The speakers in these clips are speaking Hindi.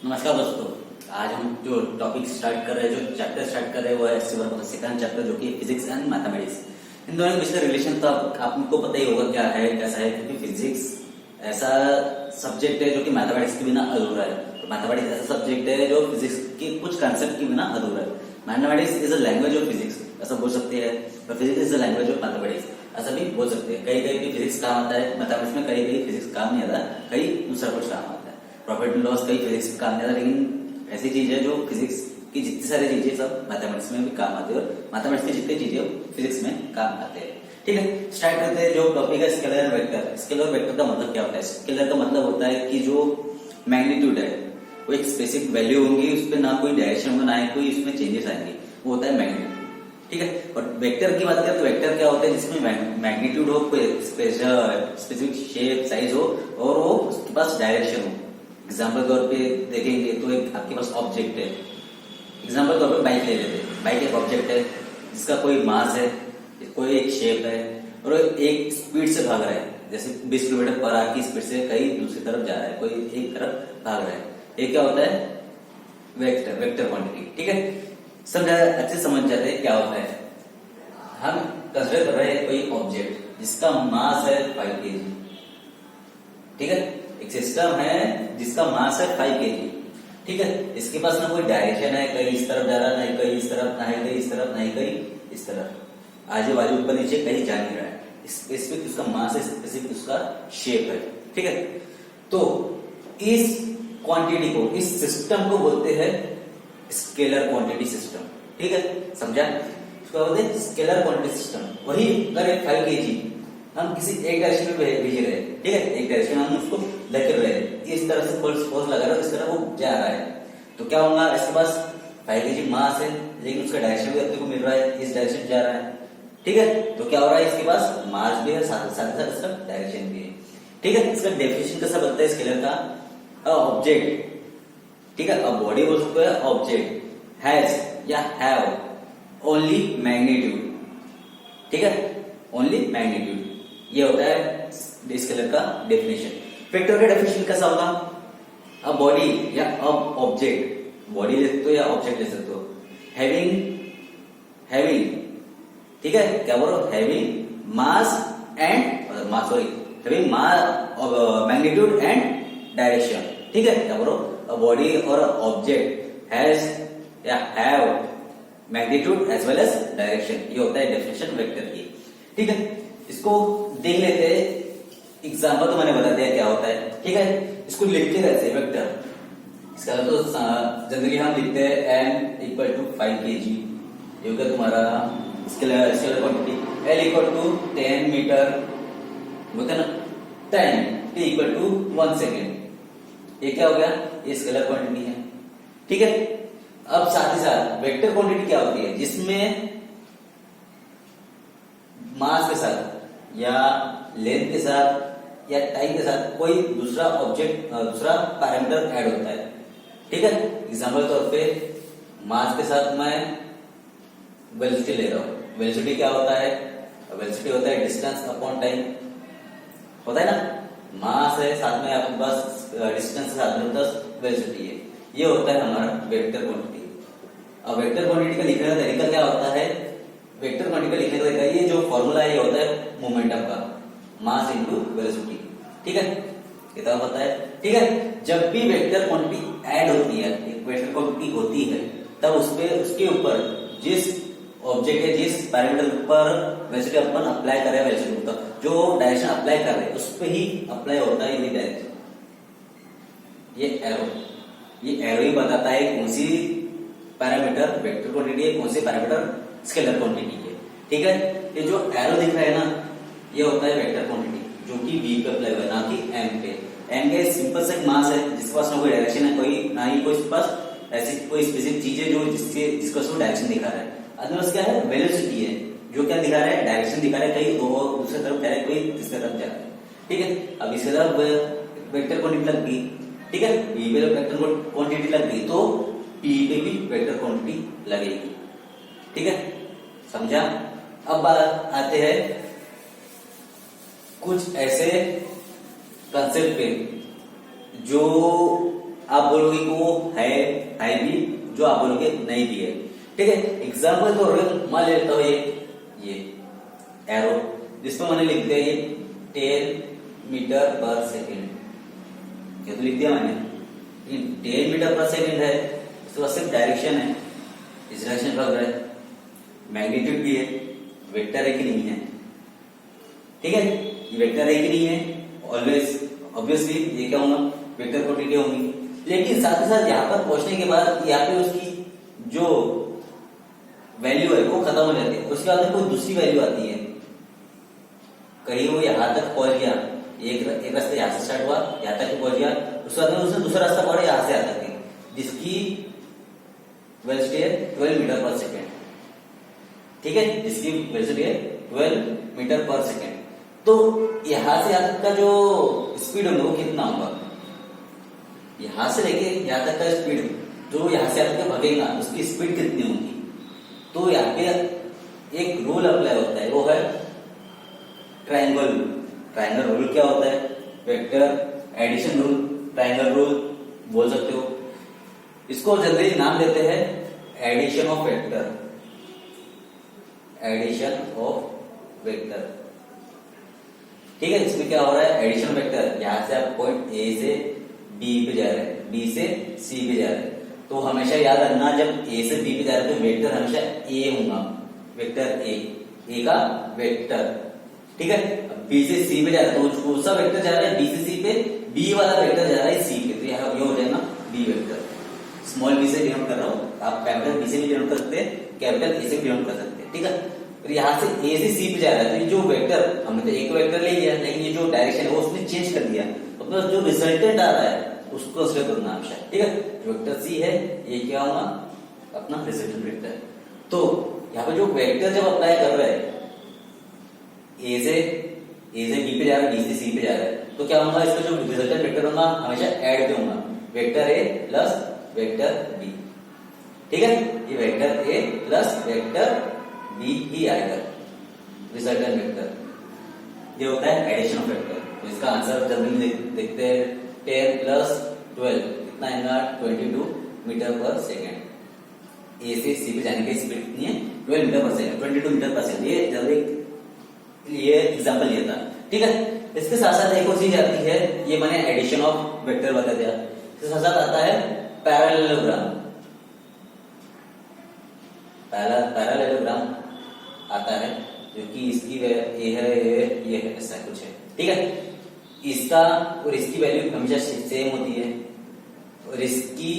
नमस्कार दोस्तों। आज हम जो टॉपिक स्टार्ट कर रहे हैं, जो चैप्टर स्टार्ट कर रहे हैं, वो है सेकंड चैप्टर, जो कि फिजिक्स एंड मैथमेटिक्स। इन दोनों के बीच का रिलेशन तो आपको पता ही होगा क्या है कैसा है, क्योंकि फिजिक्स ऐसा सब्जेक्ट है जो कि मैथमेटिक्स के बिना अधूरा है। तो मैथमेटिक्स ऐसा सब्जेक्ट है जो फिजिक्स के कुछ कंसेप्ट के बिना अधूरा है। Mathematics is a language of physics, ऐसा बोल सकते हैं, और physics is a language of mathematics, ऐसा भी बोल सकते हैं। कहीं कहीं भी फिजिक्स काम आता है मैथमेटिक्स में, कहीं कहीं फिजिक्स काम नहीं आता, कहीं दूसरा कुछ काम आता है। प्रॉपर्टी लॉस कई फिजिक्स में काम नहीं आता, लेकिन ऐसी चीज है जो फिजिक्स की जितनी सारी चीजें सब मैथमेटिक्स में भी काम आती है, और मैथमेटिक्स की जितनी चीजें फिजिक्स में काम आते हैं। ठीक है, स्टार्ट करते हैं। जो टॉपिक है स्केलर और वेक्टर। स्केलर और वेक्टर का मतलब क्या होता है? स्केलर का मतलब होता है कि जो मैग्नीट्यूड है वो एक स्पेसिफिक वैल्यू होंगी, उस पर ना कोई डायरेक्शन होगा, ना ही कोई उसमें चेंजेस आएंगे, वो होता है मैग्नीट्यूड। ठीक है, और वेक्टर की बात करें तो वेक्टर क्या होता है? जिसमें मैग्नीट्यूड हो, कोई स्पेसिफिक शेप साइज हो, और वो उसके पास डायरेक्शन हो। एग्जाम्पल तौर पे देखेंगे तो एक आपके पास ऑब्जेक्ट है। एग्जाम्पल तौर पे बाइक ले लेते हैं। बाइक एक ऑब्जेक्ट है जिसका कोई मास है, कोई एक शेप है, और एक स्पीड से भाग रहा है, जैसे 20 किलोमीटर पर आवर की स्पीड से कहीं दूसरी तरफ जा रहा है, कोई एक तरफ भाग रहा है। ये क्या होता है? Vector quantity. ठीक है, समझा? अच्छे समझ जाते हैं क्या होता है। हम कंसिडर कर रहे हैं कोई ऑब्जेक्ट जिसका मास है 5 kg। ठीक है, एक सिस्टम है जिसका मास है 5 kg। ठीक है, इसके पास ना कोई डायरेक्शन है, कहीं इस तरफ जा रहा है, नहीं कहीं इस तरफ, ना कहीं इस तरफ, नहीं कहीं इस तरफ, आजू बाजू ऊपर नीचे कहीं जा नहीं रहा है। स्पेसिफिक उसका मास है, स्पेसिफिक उसका शेप है। ठीक है, तो इस क्वांटिटी को, इस सिस्टम को बोलते हैं स्केलर क्वांटिटी सिस्टम। ठीक है, समझा? उसको बोलते हैं स्केलर क्वांटिटी सिस्टम। वही अगर 5 kg हम किसी एक डायरेक्शन में भेज रहे हैं, ठीक है, एक डायरेक्शन हम उसको लेकर रहे हैं, इस तरह से फोर्स लगा रहे हैं, इस तरह वो जा रहा है, तो क्या होगा? इसके पास 5 kg मास है, लेकिन उसका डायरेक्शन भी अपने को मिल रहा है, इस डायरेक्शन जा रहा है। ठीक है, तो क्या हो रहा है? इसके पास मास भी है, साथ साथ इसका डायरेक्शन भी है। ठीक है, इसका डेफिनेशन कैसा बनता है स्केलर का? ऑब्जेक्ट, ठीक है, अब बॉडी बोल सकते हैं, ऑब्जेक्ट हैज या हैव ओनली मैग्नीट्यूड। ठीक है, ओनली मैग्नीट्यूड, ये होता है स्केलर का डेफिनेशन। वेक्टर का डेफिनेशन कैसा होगा? अब बॉडी या अब ऑब्जेक्ट, बॉडी ले सकते हो या ऑब्जेक्ट ले सकते हो, हैविंग, ठीक है, क्या बोलो? Having mass and mass, sorry, having magnitude and direction. ठीक है, क्या बोलो? अ बॉडी और ऑब्जेक्ट हैज या have magnitude as well as direction, ये होता है डेफिनेशन वेक्टर की। ठीक है, इसको देख लेते हैं। एग्जाम्पल तो मैंने बता दिया क्या होता है। ठीक है, इसको लिखते कैसे? वेक्टर, इसका तो जनरली हम लिखते हैं m इक्वल टू 5 kg, ये होगा तुम्हारा scalar quantity. l equal to 10 metre, होता है ना, 10 t इक्वल टू 1 सेकेंड। ये क्या हो गया? ये स्केलर क्वांटिटी है। ठीक है, अब साथ ही साथ वेक्टर क्वांटिटी क्या होती है? जिसमें मास के साथ या लेंथ के साथ या टाइम के साथ कोई दूसरा ऑब्जेक्ट, दूसरा पैरामीटर ऐड होता है। ठीक है, एग्जांपल तौर पे मास के साथ मैं वेलोसिटी ले रहा हूं। वेलोसिटी क्या होता है? वेलोसिटी होता है डिस्टेंस अपॉन टाइम, होता है ना। मास है, साथ में आपके पास डिस्टेंस के साथ में वेलोसिटी है, ये होता है हमारा वेक्टर क्वांटिटी। अब वेक्टर क्वांटिटी का लिखने का तरीका क्या होता है? वेक्टर क्वांटिटी का लिखने का तरीका, ये जो फॉर्मूला है ये होता है मोमेंटम का, मास इनटू वेलोसिटी। ठीक है, कितना होता है? ठीक है, जब भी वेक्टर क्वांटिटी ऐड होती है, एक वेक्टर क्वांटिटी होती है, तब उसके ऊपर जिस ऑब्जेक्ट है, जिस पैरामीटर पर वेलोसिटी अपन अप्लाई कर रहे हैं, वेलोसिटी का जो डायरेक्शन अप्लाई कर रहे हैं उस पर ही अप्लाई होता है ये डायरेक्शन। ये एरो ही बताता है कौन सी पैरामीटर वेक्टर क्वांटिटी है, कौन सी पैरामीटर स्केलर क्वांटिटी है। ठीक है, ये जो एरो दिख रहा है ना, ये होता है वेक्टर क्वांटिटी, जो कि v पे अप्लाई हुआ, ना कि m पे। m के सिंपल से मास है जिसके पास ना कोई डायरेक्शन है, कोई ना ही कोई पास ऐसी कोई स्पेसिफिक चीज है जो जिसका डायरेक्शन दिखा रहा है। अदरवाइज क्या है? वेलोसिटी है, जो क्या दिखा रहा है? डायरेक्शन दिखा रहा है, कहीं और दूसरी तरफ जा रहा है, कोई तीसरी तरफ जा रहा है। ठीक है, अब इसके तरफ वेक्टर क्वांटिटी लग गई। ठीक है, v पे वेक्टर क्वांटिटी लग गई तो p पे भी वेक्टर क्वांटिटी लगेगी। ठीक है, समझा? अब आते हैं कुछ ऐसे कंसेप्ट पे जो आप बोलोगे कि वो है भी, जो आप बोलोगे नहीं भी है। ठीक है, एग्जाम्पल तो मान लेता हूँ ये एरो, जिसमें मैंने लिख दिया ये 10 मीटर पर सेकेंड, ये तो लिख दिया मैंने। 10 मीटर पर सेकेंड है, इसके बाद सिर्फ डायरेक्शन है, इस डायरेक्शन भाग रहा है, मैग्नीट्यूड भी है, वेक्टर है कि नहीं है। ठीक है, ये वेक्टर है कि नहीं है, ऑलवेज ऑब्वियसली ये क्या होगा, वेक्टर क्वांटिटी होंगी। लेकिन साथ ही साथ यहाँ पर पहुंचने के बाद यहाँ पे उसकी जो वैल्यू है वो खत्म हो जाती है, उसके बाद कोई दूसरी वैल्यू आती है। कहीं वो यहाँ तक पहुंच गया, एक रास्ते यहाँ से स्टार्ट हुआ, यहाँ तक पहुंच गया, उसके बाद उसने दूसरा रास्ता पकड़ा यहाँ से यहाँ तक, जिसकी वेलोसिटी है 12 मीटर पर सेकेंड। ठीक है, जिसकी वेलोसिटी है 12 मीटर पर सेकेंड। तो यहां से यहां तक का जो स्पीड होगा वो कितना होगा, यहां से लेके यहां तक का स्पीड, जो यहां से यहां तक भागेगा उसकी स्पीड कितनी होगी। तो यहाँ पे एक रूल अप्लाई होता है, वो है ट्रायंगल रूल। ट्रायंगल रूल क्या होता है, vector addition rule, triangle rule बोल सकते हो। इसको जनरली नाम देते हैं addition of vector, addition of vector. ठीक है, इसमें क्या हो रहा है, एडिशन वेक्टर, यहां से आप पॉइंट ए से बी पे जा रहे हैं, बी से सी पे जा रहे हैं, तो हमेशा याद रखना जब ए से बी पे जा रहे हैं तो वेक्टर हमेशा ए होगा, वेक्टर ए का वेक्टर। ठीक है, बी से सी पे जा रहे हैं तो कौन सा वेक्टर जा रहा है, बी से सी पे, बी वाला वेक्टर जा रहा है सी पे, तो यहाँ ये हो जाएगा बी वेक्टर। स्मॉल बी से डिनोट कर रहा हूँ, आप कैपिटल बी से भी डिनोट कर सकते हैं, कैपिटल ए से भी डिनोट कर सकते हैं। ठीक है, तो यहाँ से ए से सी पे जा रहा है, तो ये जो वेक्टर हमने तो एक वेक्टर ले लिया, लेकिन ये जो डायरेक्शन है वो उसने चेंज कर दिया, तो जो रिजल्टेंट आ रहा है उसको कंसीडर करना हमेशा। ठीक है, जो वेक्टर सी है ये क्या होगा, अपना रिजल्टेंट वेक्टर। तो यहाँ पे जो वेक्टर जब अप्लाई कर रहे हैं, ए से बी पे जा रहा है, बी से सी पे जा रहा है, तो क्या होगा, इसका जो रिजल्टेंट वेक्टर होगा हमेशा ऐड पे होगा, vector A plus vector B. ठीक है, ये vector A plus vector B ही आएगा रिजल्टेंट वेक्टर, ये होता है एडिशन ऑफ वेक्टर। तो इसका आंसर जनरली देखते हैं 10 प्लस 12 कितना आएगा, 22 मीटर पर सेकेंड। ए से सी पे जाने की स्पीड कितनी है, 12 मीटर पर सेकेंड, 22 मीटर पर सेकेंड। ये जनरली ये एग्जाम्पल लिया था। ठीक है, इसके साथ साथ एक और चीज आती है, ये मैंने एडिशन ऑफ वेक्टर बता दिया, इसके साथ साथ आता है पैरेललोग्राम। पैरेललोग्राम आता है, जो कि इसकी ये है ऐसा कुछ है। ठीक है, इसका और इसकी वैल्यू हमेशा सेम होती है, और इसकी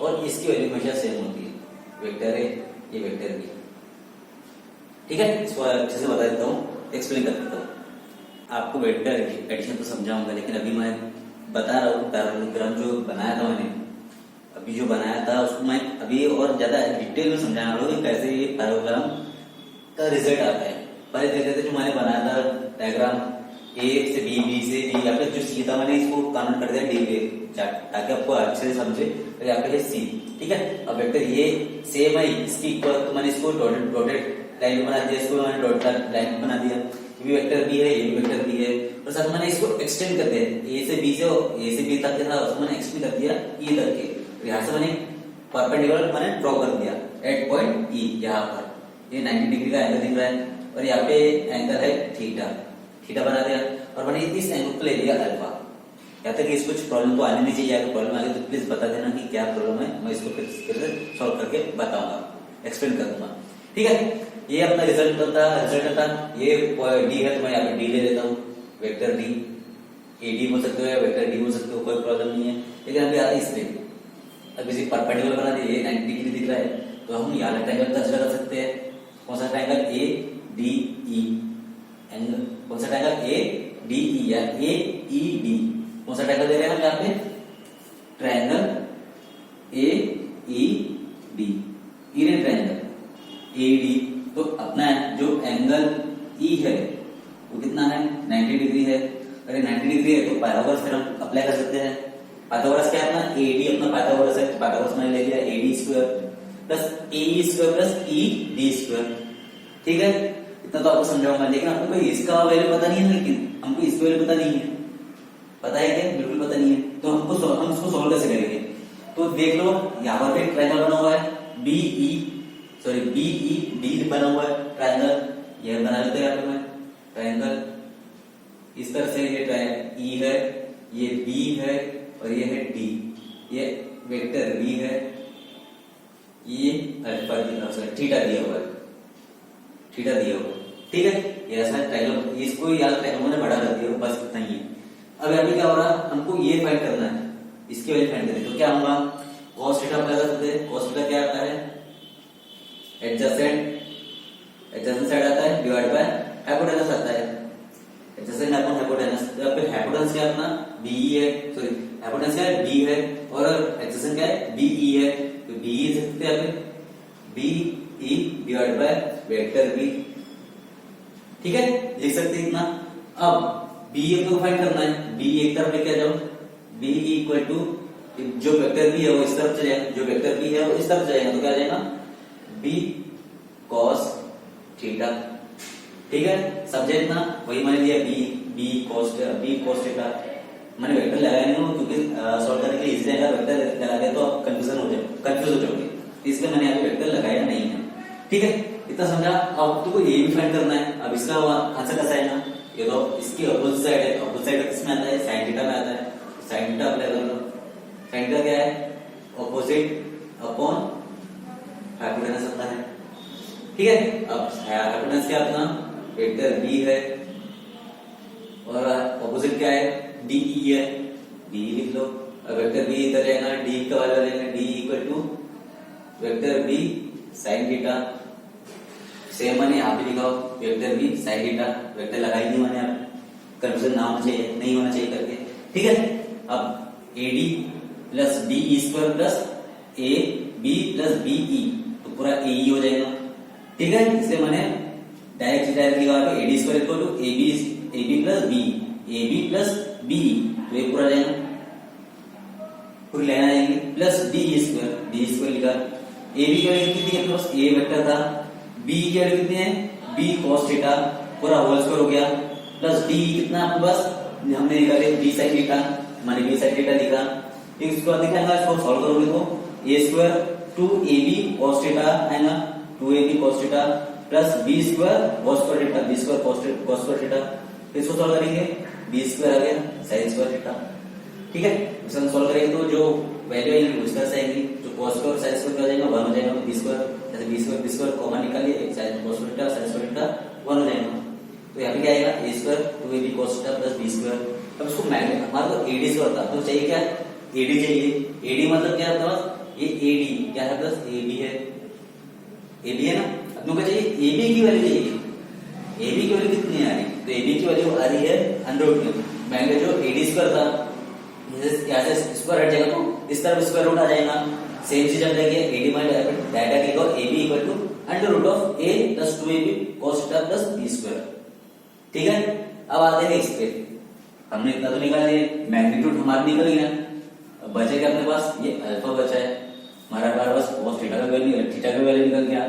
और इसकी वैल्यू हमेशा सेम होती है, वेक्टर है ये वेक्टर बी। ठीक है, इसको अच्छे से बता देता हूँ, एक्सप्लेन कर देता हूँ। आपको वेक्टर एडिशन तो समझाऊंगा, लेकिन अभी मैं बता रहा हूँ पैरेललोग्राम जो बनाया था मैंने, अभी जो बनाया था उसको मैं अभी और ज्यादा डिटेल में समझाना रहा हूँ कैसे ये पैरेललोग्राम का रिजल्ट आता है। पहले देख लेते जो मैंने बनाया था डायग्राम, ए से बी, बी से डी, यहाँ पे जो सी था मैंने इसको कन्वर्ट कर दिया डी पे, ताकि आपको अच्छे से समझे। तो यहाँ पे है सी। ठीक है, अब वेक्टर ये सेम है, इसकी इक्वल, तो मैंने इसको डॉटेड लाइन बना दिया, इसको मैंने डॉटेड लाइन बना दिया। ये भी वेक्टर बी है, ये भी वेक्टर बी है, और साथ मैंने इसको एक्सटेंड कर दिया, ए से बी तक था उसको मैंने एक्सटेंड कर दिया ई तक के। तो यहाँ से मैंने परपेंडिकुलर मैंने ड्रॉ कर दिया एट पॉइंट ई, यहाँ पर ये 90 डिग्री का एंगल दिख रहा है, और यहाँ पे एंगल है थीटा बना दिया, और मैंने इस एंगल को ले लिया अल्फा। यहाँ तक इसको कुछ प्रॉब्लम तो आने नहीं चाहिए, अगर प्रॉब्लम आ गई तो प्लीज बता देना कि क्या प्रॉब्लम है, मैं इसको फिर से सॉल्व करके बताऊंगा, एक्सप्लेन कर दूंगा। ठीक है, ये अपना रिजल्ट था, ये डी है, तो मैं यहाँ पे डी ले लेता हूँ, वेक्टर डी, ए डी बोल सकते हो या वेक्टर डी बोल सकते हो, कोई प्रॉब्लम नहीं है। लेकिन अभी आता है इसमें, अब इसे परपेंडिकुलर बना दिए, 90 डिग्री दिख रहा है, तो हम यहाँ ट्रायंगल कंसीडर कर सकते हैं। कौन सा triangle, A D E angle, कौन सा ट्रायंगल, ए डी ई या ए ई डी, कौन सा ट्रायंगल दे रहे हैं हम यहाँ पे, ट्रायंगल ए ई डी, ईरेन ट्रायंगल ए डी। तो अपना जो एंगल ई है वो कितना है, 90 डिग्री है। अगर 90 डिग्री है तो पाइथागोरस फिर हम अप्लाई कर सकते हैं। पाइथागोरस क्या है अपना, ए डी अपना पाइथागोरस है, पाइथागोरस मैंने ले लिया, A D square plus A square plus E D square. ठीक है, इतना तो आपको समझाऊंगा, लेकिन आपको इसका वैल्यू पता नहीं है, लेकिन हमको इसका वैल्यू पता नहीं है, पता है क्या, बिल्कुल पता नहीं है। तो हम उसको सोल्व कैसे करेंगे? तो देख लो यहाँ पर एक ट्रायंगल बना हुआ है बीई डी बना हुआ है ट्रायंगल, ये बना लेते हैं यहाँ पे मैं ट्रायंगल इस तरह से। ये ई है, ये बी है और ये है डी, ये वेक्टर बी है, ये अल्फा थीटा दिया हुआ है, थीटा दिया हुआ है, ठीक है। ये ऐसा ट्रायंगल, इसको याद ट्रायंगल मैंने बड़ा कर दिया, बस इतना ही है। अब यहाँ पे क्या हो रहा है, हमको ये फाइंड करना है, इसकी वैल्यू फाइंड करें तो क्या होगा, cos थीटा अप्लाई कर सकते हैं। cos थीटा क्या आता है, एडजेसेंट साइड आता है डिवाइड बाय हाइपोटेनस आता है, एडजेसेंट अपॉन हाइपोटेनस। तो यहाँ पे हाइपोटेनस क्या है अपना बीई है, सॉरी हाइपोटेनस क्या है बी है और एडजेसेंट क्या है बीई है, तो बीई लिख सकते हैं यहाँ पे BE divide by vector B, ठीक है, लिख सकते हैं इतना। अब बी को फाइंड करना है, बी एक तरफ लेके आ जाओ, बी इक्वल टू जो वेक्टर बी है वो इस तरफ चले जाएगा, जो वेक्टर बी है वो इस तरफ जाएगा, तो क्या आ जाएगा बी कॉस थीटा, ठीक है, समझे इतना। वही मैंने लिया बी कॉस थीटा, मैंने वेक्टर लगाया नहीं हूँ क्योंकि सॉल्व करने के लिए इजी रहेगा, वेक्टर लगा दे तो आप कंफ्यूज हो जाओगे, इसलिए मैंने यहाँ पे वेक्टर लगाया नहीं है, ठीक है, इतना समझा। अब तुमको ये भी फाइंड करना है। अब इसका आंसर कैसा है ना, ये तो इसकी अपोजिट साइड है, अपोजिट साइड किसमें आता है, साइन थीटा में आता है, साइन थीटा अप्लाई कर लो। साइन थीटा क्या है, ऑपोजिट अपॉन हाइपोटेनस आता है, ठीक है। अब हाइपोटेनस क्या अपना वेक्टर बी है और ऑपोजिट क्या है डीई है, डीई लिख लो। अब वेक्टर बी इधर रहेगा, डी का वैल्यू रहेगा D equal to vector B sine theta, same मैंने यहाँ पे लिखा vector B sine theta, vector लगाई नहीं मैंने, कंफ्यूजन ना होना चाहिए, नहीं होना चाहिए करके, ठीक है। अब AD plus D square plus A B plus BE, तो पूरा एई हो जाएगा, ठीक है। इसलिए मैंने डायरेक्ट लिखा AD square equal to A B plus B, तो ये पूरा जाएगा, पूरी लाइन आ जाएगी, प्लस डी स्क्वायर लिखा। ए बी की वैल्यू कितनी है, प्लस ए वेक्टर था, बी की वैल्यू कितनी है बी कॉस थीटा, पूरा होल स्क्वायर हो गया, प्लस डी कितना आपके पास हमने निकाले बी साइन थीटा, मैंने बी साइन थीटा लिखा। इसके बाद दिखाएगा, इसको सॉल्व करोगे तो A square two A B cos theta आएगा, 2ab cos theta plus B square cos square theta, B square cos square theta, इसको सॉल्व करेंगे बी स्क्वायर आ गया sin स्क्वायर थीटा, ठीक है। इसे हम सॉल्व करेंगे तो जो वैल्यू आएगी उस तरह से आएगी, जो cos स्क्वायर sin स्क्वायर हो जाएगा 1 हो जाएगा, बी स्क्वायर कॉमन निकालिए, sin cos theta sin square theta 1 हो जाएगा, तो यहाँ पे क्या आएगा a square 2ab cos theta plus B square. अब इसको मैग्नीट्यूड हमारा तो एडी स्क्वायर था, तो चाहिए क्या एडी चाहिए, एडी मतलब क्या होता है, ये एडी क्या है प्लस एबी है, एबी है ना, अपनों को चाहिए एबी की वैल्यू चाहिए, एबी की वैल्यू कितनी आ रही, तो एबी की वैल्यू आ रही है √2, मैंने जो एडी स्क्वायर था यहाँ से स्क्वायर हट जाएगा तो इस तरफ स्क्वायर रूट आ जाएगा, सेम चीज हट जाएगी, एडी माइनस डायरेक्ट लिखो AB equal to √of a plus 2ab cos theta plus B square, ठीक है। अब आते हैं इस पे, हमने इतना तो निकाल लिया, मैग्नीट्यूड हमारा निकल गया, अब बचेगा अपने पास ये अल्फा बचा है हमारा पास, cos थीटा का वैल्यू निकल गया,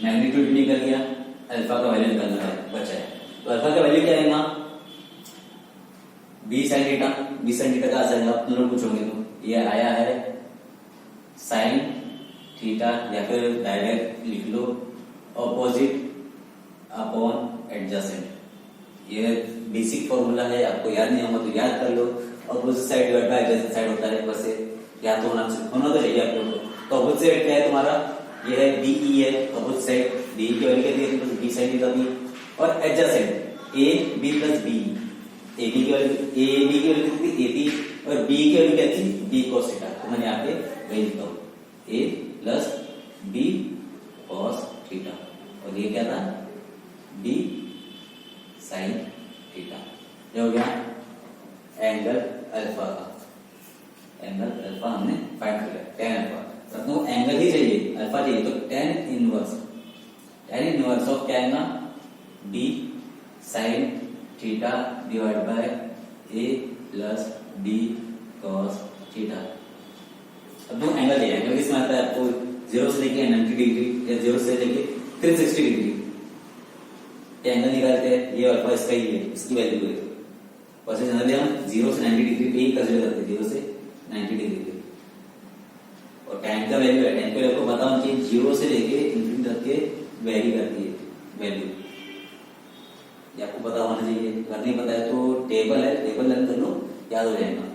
मैग्नीट्यूड भी निकल गया, अल्फा का वैल्यू निकल गया बचा है, तो अल्फा का वैल्यू क्या आएगा बी साइन थीटा का आ जाएगा, आप लोग पूछोगे तो ये आया है साइन थीटा, या फिर डायरेक्ट लिख लो ऑपोजिट अपॉन एडजेसेंट, ये बेसिक फॉर्मूला है, आपको याद नहीं होगा तो याद कर लो, opposite side divide by adjacent side होता है, वैसे याद तो होना तो चाहिए आप लोगों को। तो ऑपोजिट साइड क्या है तुम्हारा, ये है डीई है, ऑपोजिट साइड डी की वैल्यू क्या दी है बी साइन थीटा दी, और adjacent A B plus B, A B की वैल्यू कितनी ए बी, और बी की वैल्यू क्या थी बी cos थीटा, तो मैंने यहाँ पे वही लिखा हूँ ए प्लस बी cos थीटा, और ये क्या था बी साइन थीटा, ये हो गया एंगल अल्फा का, एंगल अल्फा हमने फाइंड कर लिया, tan अल्फा, तो एंगल ही चाहिए अल्फा चाहिए, तो tan इनवर्स ऑफ क्या आएगा B sine theta divide by A plus B cos theta. अब दो एंगल है, एंगल किसमें आता है आपको 0 से लेके 90 डिग्री या 0 से लेके 360 डिग्री, एंगल निकालते हैं, ये अल्फा इसका ही है, इसकी वैल्यू है, वैसे जनरली हम 0 से 90 डिग्री पे ही कंसीडर करते हैं, 0 से 90 डिग्री पे। और tan का वैल्यू है, tan का वैल्यू आपको पता होना चाहिए, 0 से लेके इंफिनिटी तक के वेरी करती है वैल्यू, ये आपको पता होना चाहिए। अगर नहीं पता है तो टेबल है, टेबल लर्न कर लो, याद हो जाएगा।